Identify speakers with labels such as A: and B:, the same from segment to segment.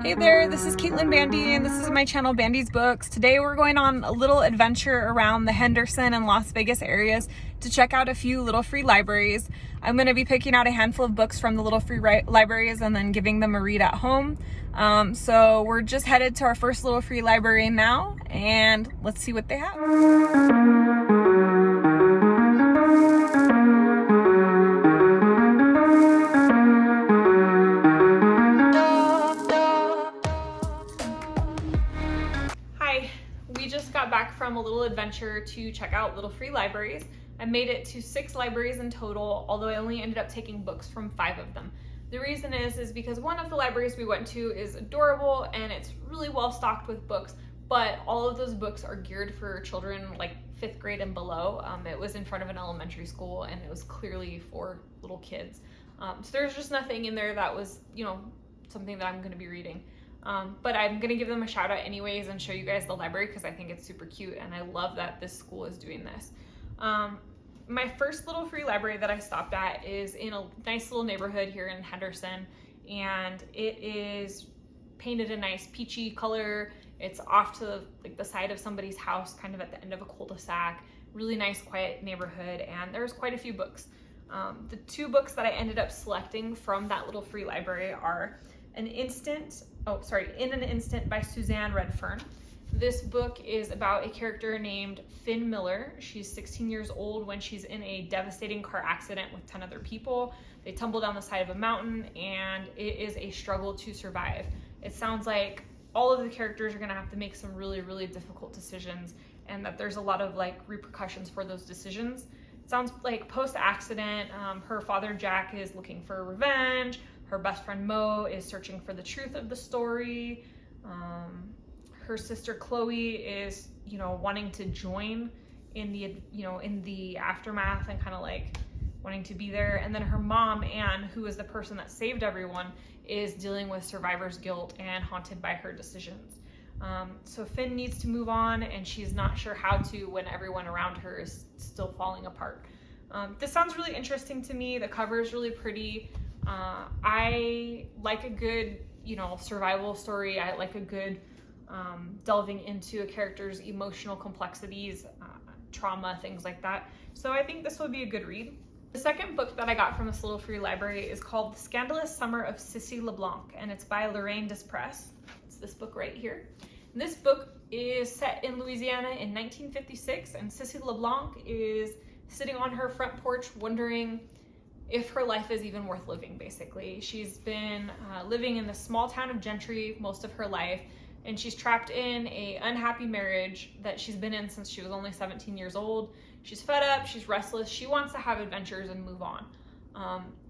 A: Hey there, this is Caitlin Bandy, and this is my channel, Bandy's Books. Today we're going on a little adventure around the Henderson and Las Vegas areas to check out a few little free libraries. I'm going to be picking out a handful of books from the little free libraries and then giving them a read at home. So we're just headed to our first little free library now, and let's see what they have. Back from a little adventure to check out little free libraries. I made it to 6 libraries in total, although I only ended up taking books from 5 of them. The reason is because one of the libraries we went to is adorable and it's really well stocked with books, but all of those books are geared for children like 5th grade and below. It was in front of an elementary school and it was clearly for little kids. So there's just nothing in there that was, something that I'm going to be reading. But I'm going to give them a shout out anyways and show you guys the library because I think it's super cute and I love that this school is doing this. My first little free library that I stopped at is in a nice little neighborhood here in Henderson, and it is painted a nice peachy color. It's off to the side of somebody's house, kind of at the end of a cul-de-sac. Really nice, quiet neighborhood, and there's quite a few books. The 2 books that I ended up selecting from that little free library are In an Instant by Suzanne Redfearn. This book is about a character named Finn Miller. She's 16 years old when she's in a devastating car accident with 10 other people. They tumble down the side of a mountain and it is a struggle to survive. It sounds like all of the characters are gonna have to make some really, really difficult decisions and that there's a lot of repercussions for those decisions. It sounds like post-accident, her father Jack is looking for revenge. Her best friend Mo is searching for the truth of the story. Her sister Chloe is, wanting to join in the aftermath and kind of wanting to be there. And then her mom, Anne, who is the person that saved everyone, is dealing with survivor's guilt and haunted by her decisions. So Finn needs to move on and she's not sure how to when everyone around her is still falling apart. This sounds really interesting to me. The cover is really pretty. I like a good, survival story. I like a good delving into a character's emotional complexities, trauma, things like that. So I think this would be a good read. The second book that I got from this little free library is called The Scandolous Summer of Sissy LeBlanc, and it's by Lorraine Despres. It's this book right here. And this book is set in Louisiana in 1956, and Sissy LeBlanc is sitting on her front porch wondering if her life is even worth living, basically. She's been living in the small town of Gentry most of her life, and she's trapped in an unhappy marriage that she's been in since she was only 17 years old. She's fed up, she's restless, she wants to have adventures and move on.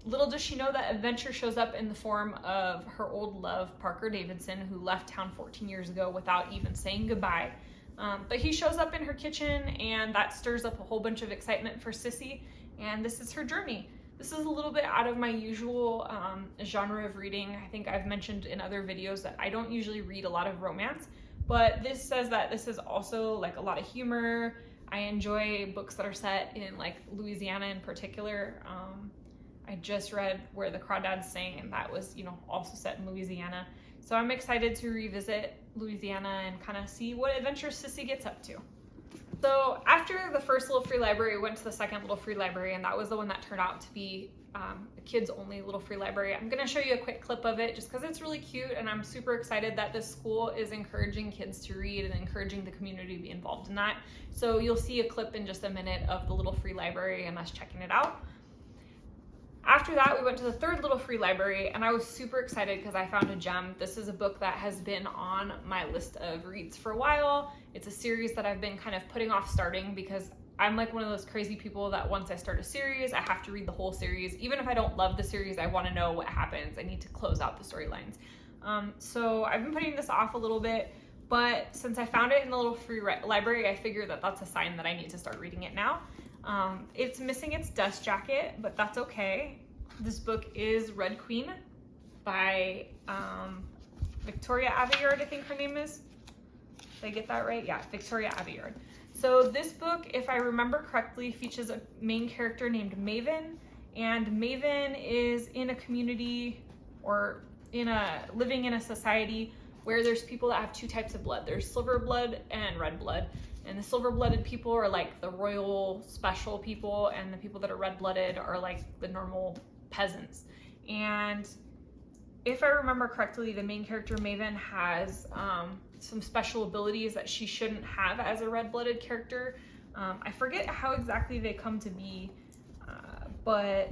A: Little does she know that adventure shows up in the form of her old love, Parker Davidson, who left town 14 years ago without even saying goodbye. But he shows up in her kitchen, and that stirs up a whole bunch of excitement for Sissy, and this is her journey. This is a little bit out of my usual genre of reading. I think I've mentioned in other videos that I don't usually read a lot of romance, but this says that this is also a lot of humor. I enjoy books that are set in Louisiana in particular. I just read Where the Crawdads Sing, and that was, also set in Louisiana. So I'm excited to revisit Louisiana and kind of see what adventures Sissy gets up to. So after the first little free library, we went to the second little free library, and that was the one that turned out to be a kids-only little free library. I'm going to show you a quick clip of it just because it's really cute, and I'm super excited that this school is encouraging kids to read and encouraging the community to be involved in that. So you'll see a clip in just a minute of the little free library and us checking it out. After that, we went to the third little free library, and I was super excited because I found a gem. This is a book that has been on my list of reads for a while. It's a series that I've been kind of putting off starting because I'm one of those crazy people that once I start a series, I have to read the whole series. Even if I don't love the series, I want to know what happens. I need to close out the storylines. So I've been putting this off a little bit, but since I found it in the little free library, I figured that that's a sign that I need to start reading it now. It's missing its dust jacket, but that's okay. This book is Red Queen by Victoria Aveyard, I think her name is. Did I get that right? Yeah, Victoria Aveyard. So this book, if I remember correctly, features a main character named Maven, and Maven is in a community, or living in a society where there's people that have two types of blood. There's silver blood and red blood. And the silver-blooded people are like the royal special people, and the people that are red-blooded are like the normal peasants. And if I remember correctly, the main character Maven has some special abilities that she shouldn't have as a red-blooded character. I forget how exactly they come to be, but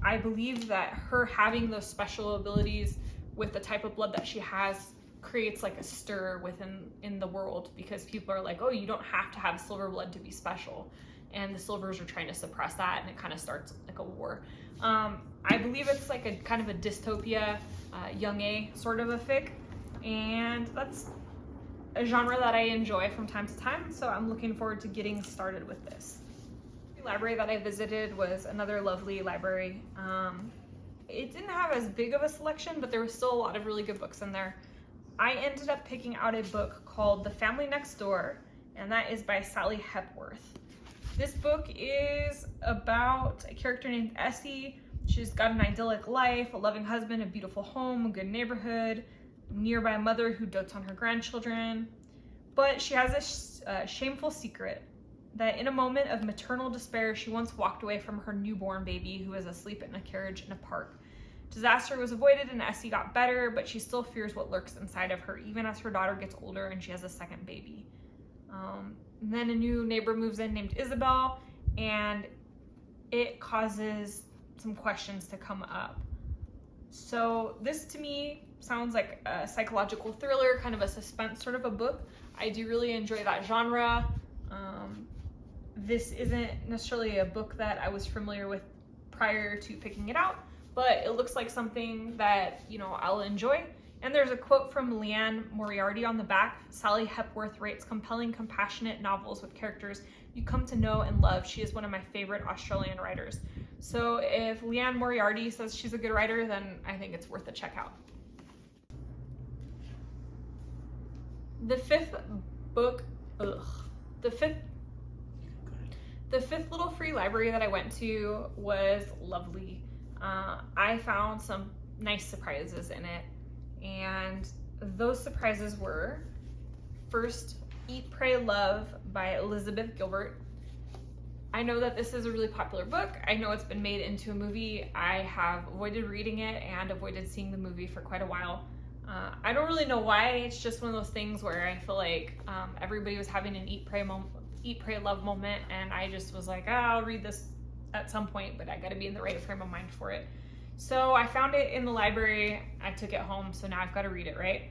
A: I believe that her having those special abilities with the type of blood that she has creates like a stir in the world, because people are like, oh, you don't have to have silver blood to be special, and the silvers are trying to suppress that, and it kind of starts like a war. I believe it's like a kind of a dystopia, young A sort of a fic, and that's a genre that I enjoy from time to time, so I'm looking forward to getting started with this. The library that I visited was another lovely library. It didn't have as big of a selection, but there was still a lot of really good books in there. I ended up picking out a book called The Family Next Door, and that is by Sally Hepworth. This book is about a character named Essie. She's got an idyllic life, a loving husband, a beautiful home, a good neighborhood, nearby a mother who dotes on her grandchildren. But she has a shameful secret that in a moment of maternal despair, she once walked away from her newborn baby who was asleep in a carriage in a park. Disaster was avoided and Essie got better, but she still fears what lurks inside of her, even as her daughter gets older and she has a second baby. And then a new neighbor moves in named Isabel, and it causes some questions to come up. So this to me sounds like a psychological thriller, kind of a suspense sort of a book. I do really enjoy that genre. This isn't necessarily a book that I was familiar with prior to picking it out, but it looks like something that, you know, I'll enjoy. And there's a quote from Leanne Moriarty on the back. Sally Hepworth writes compelling, compassionate novels with characters you come to know and love. She is one of my favorite Australian writers. So if Leanne Moriarty says she's a good writer, then I think it's worth a check out. The fifth little free library that I went to was lovely. I found some nice surprises in it, and those surprises were, first, Eat, Pray, Love by Elizabeth Gilbert. I know that this is a really popular book. I know it's been made into a movie. I have avoided reading it and avoided seeing the movie for quite a while. I don't really know why. It's just one of those things where I feel like everybody was having an Eat, Pray, Love moment, and I just was like, I'll read this at some point, but I gotta be in the right frame of mind for it. So I found it in the library, I took it home, so now I've got to read it, right?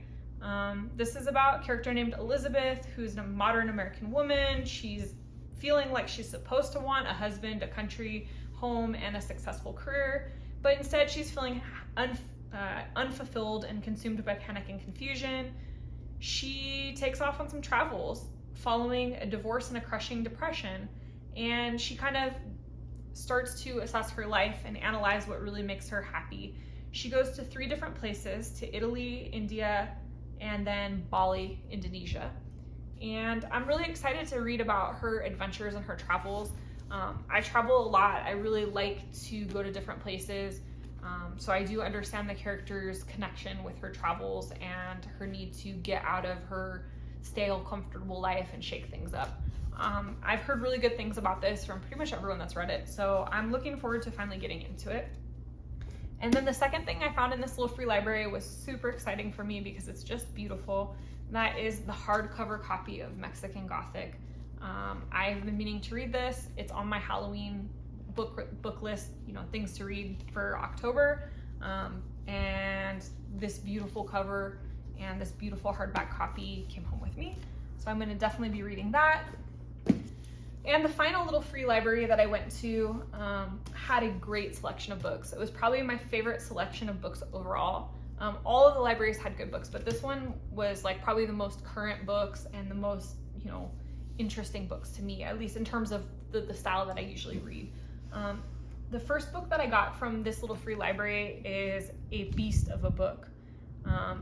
A: This is about a character named Elizabeth, who's a modern American woman. She's feeling like she's supposed to want a husband, a country home, and a successful career, but instead she's feeling unfulfilled and consumed by panic and confusion. She takes off on some travels following a divorce and a crushing depression, and she kind of starts to assess her life and analyze what really makes her happy. She goes to 3 different places, to Italy, India, and then Bali, Indonesia. And I'm really excited to read about her adventures and her travels. I travel a lot. I really like to go to different places. So I do understand the character's connection with her travels and her need to get out of her stale, comfortable life and shake things up. I've heard really good things about this from pretty much everyone that's read it, so I'm looking forward to finally getting into it. And then the second thing I found in this little free library was super exciting for me because it's just beautiful. And that is the hardcover copy of Mexican Gothic. I've been meaning to read this. It's on my Halloween book list, you know, things to read for October. And this beautiful cover and this beautiful hardback copy came home with me. So I'm going to definitely be reading that. And the final little free library that I went to had a great selection of books. It was probably my favorite selection of books overall. All of the libraries had good books, but this one was like probably the most current books and the most, you know, interesting books to me, at least in terms of the style that I usually read. The first book that I got from this little free library is a beast of a book.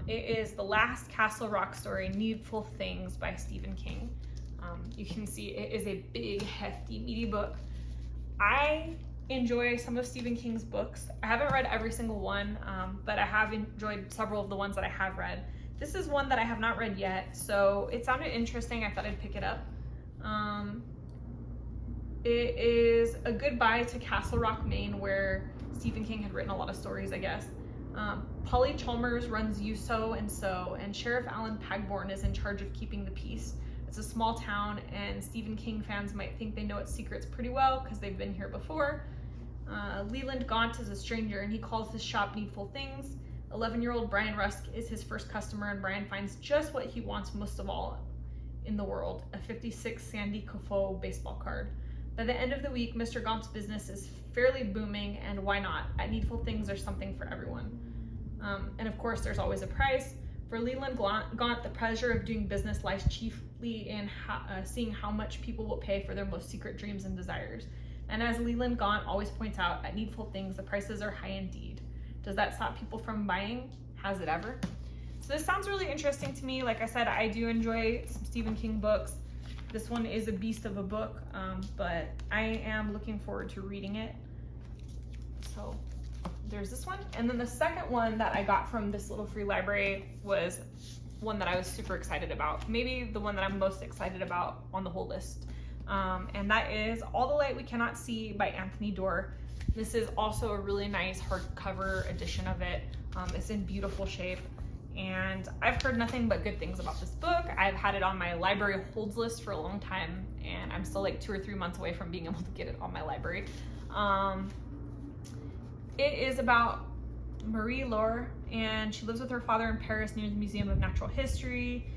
A: It is The Last Castle Rock Story, Needful Things by Stephen King. You can see it is a big, hefty, meaty book. I enjoy some of Stephen King's books. I haven't read every single one, but I have enjoyed several of the ones that I have read. This is one that I have not read yet, so it sounded interesting. I thought I'd pick it up. It is a goodbye to Castle Rock, Maine, where Stephen King had written a lot of stories, I guess. Polly Chalmers runs You So and So, and Sheriff Alan Pagborn is in charge of keeping the peace. It's a small town, and Stephen King fans might think they know its secrets pretty well because they've been here before. Leland Gaunt is a stranger, and he calls his shop Needful Things. 11-year-old Brian Rusk is his first customer, and Brian finds just what he wants most of all in the world, a 56 Sandy Koufax baseball card. By the end of the week, Mr. Gaunt's business is fairly booming, and why not? At Needful Things, there's something for everyone. And of course, there's always a price. For Leland Gaunt, the pleasure of doing business lies chiefly in seeing how much people will pay for their most secret dreams and desires. And as Leland Gaunt always points out, at Needful Things, the prices are high indeed. Does that stop people from buying? Has it ever? So this sounds really interesting to me. Like I said, I do enjoy some Stephen King books. This one is a beast of a book, but I am looking forward to reading it. So there's this one. And then the second one that I got from this little free library was one that I was super excited about. Maybe the one that I'm most excited about on the whole list. And that is All the Light We Cannot See by Anthony Doerr. This is also a really nice hardcover edition of it. It's in beautiful shape. And I've heard nothing but good things about this book. I've had it on my library holds list for a long time, and I'm still like 2 or 3 months away from being able to get it on my library. It is about Marie Laure, and she lives with her father in Paris near the Museum of Natural History.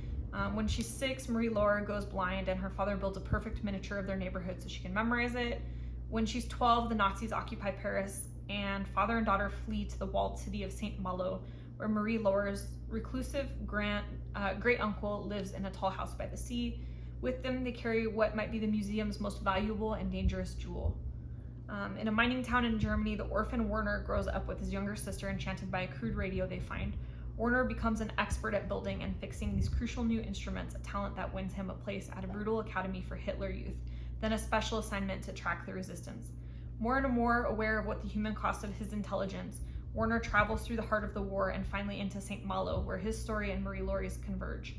A: When she's 6, Marie Laure goes blind, and her father builds a perfect miniature of their neighborhood so she can memorize it. When she's 12, the Nazis occupy Paris, and father and daughter flee to the walled city of Saint Malo, where Marie Laure's reclusive great uncle lives in a tall house by the sea. With them, they carry what might be the museum's most valuable and dangerous jewel. In a mining town in Germany, the orphan Werner grows up with his younger sister, enchanted by a crude radio they find. Werner becomes an expert at building and fixing these crucial new instruments, a talent that wins him a place at a brutal academy for Hitler Youth, then a special assignment to track the resistance. More and more aware of what the human cost of his intelligence, Werner travels through the heart of the war and finally into Saint Malo, where his story and Marie Laure's converge.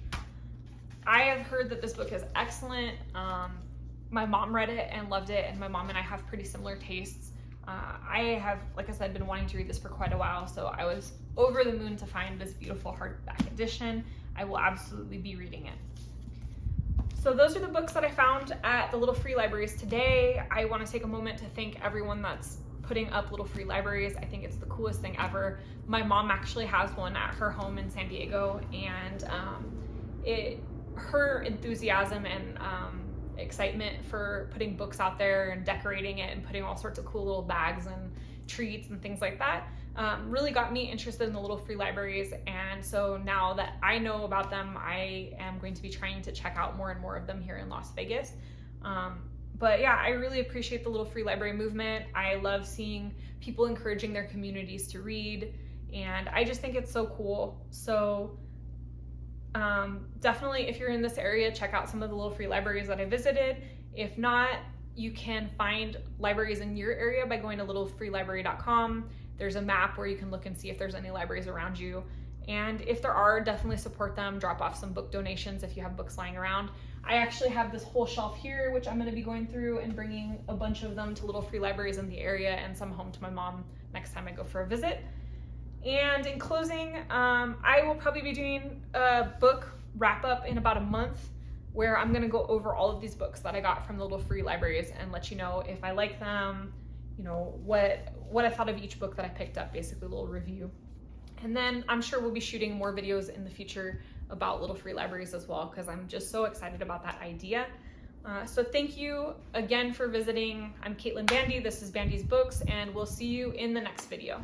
A: I have heard that this book is excellent. My mom read it and loved it, and my mom and I have pretty similar tastes. I have, like I said, been wanting to read this for quite a while, so I was over the moon to find this beautiful hardback edition. I will absolutely be reading it. So those are the books that I found at the little free libraries today. I want to take a moment to thank everyone that's putting up little free libraries. I think it's the coolest thing ever. My mom actually has one at her home in San Diego, and her enthusiasm and excitement for putting books out there and decorating it and putting all sorts of cool little bags and treats and things like that really got me interested in the little free libraries. And so now that I know about them, I am going to be trying to check out more and more of them here in Las Vegas. But yeah, I really appreciate the little free library movement. I love seeing people encouraging their communities to read, and I just think it's so cool. So definitely, if you're in this area, check out some of the little free libraries that I visited. If not, you can find libraries in your area by going to littlefreelibrary.com. There's a map where you can look and see if there's any libraries around you. And if there are, definitely support them. Drop off some book donations if you have books lying around. I actually have this whole shelf here, which I'm going to be going through and bringing a bunch of them to little free libraries in the area and some home to my mom next time I go for a visit. And in closing, I will probably be doing a book wrap up in about a month where I'm going to go over all of these books that I got from the little free libraries and let you know if I like them, you know, what I thought of each book that I picked up, basically a little review. And then I'm sure we'll be shooting more videos in the future about little free libraries as well, because I'm just so excited about that idea. So thank you again for visiting. I'm Caitlin Bandy. This is Bandy's Books, and we'll see you in the next video.